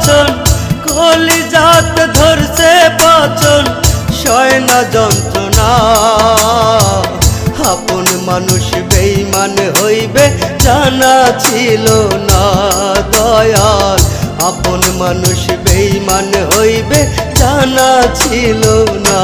বাচন, কলিজাতে ধরছে পচন, সয় না যন্ত্রণা। আপন মানুষ বেঈমান হইবে জানা ছিল না দয়াল, আপন মানুষ বেঈমান হইবে জানা ছিল না।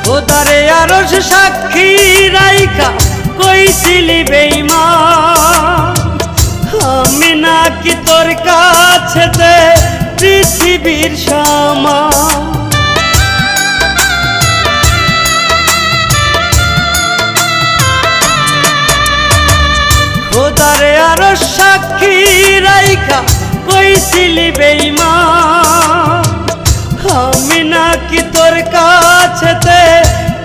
খোদারে আরশ সাক্ষী রাইখা কইছিলি বেঈমান, আমি নাকি তোর কাছেতে পৃথিবীর সমান। খোদারে আরশ সাক্ষী রাইখা কইছিলি বেঈমান, আমি নাকি তোর কাছেতে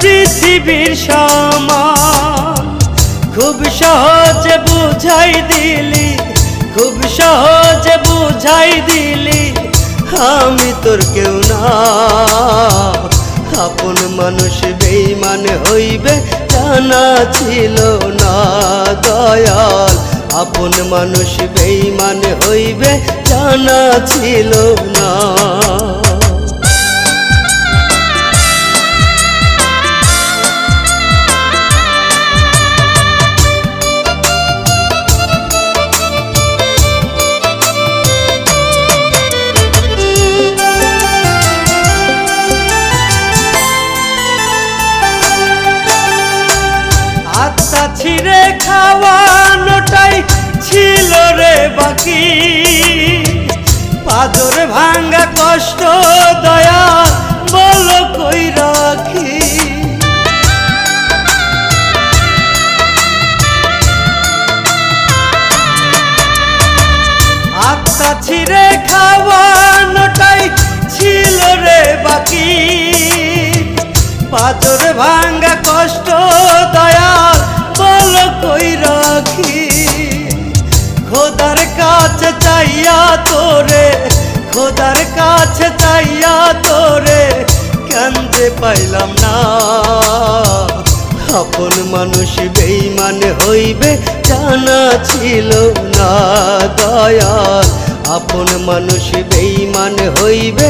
পৃথিবীর সমান। খুব সহজে বুঝাই দিলি, খুব সহজে বুঝাই দিলি, আমি তোর কেউ না। আপন মানুষ বেঈমান হইবে জানা ছিল না দয়াল, আপন মানুষ বেঈমান হইবে জানা ছিল না। আত্মা ছিঁড়ে খাওয়ানোটাই ছিল রে বাকি, পাজর ভাঙ্গা কষ্ট দয়া বলো কই রাখি। আত্মা ছিঁড়ে খাওয়ানোটাই ছিল রে বাকি, পাজর ভাঙ্গা কষ্ট দয়া বলো কই রাখি। খোদার কাছে চাইয়া তোরে, খোদার কাছে চাইয়া তোরে কান্দে পাইলাম না। আপন মানুষ বেঈমান হইবে জানা ছিল না দয়াল, আপন মানুষ বেঈমান হইবে।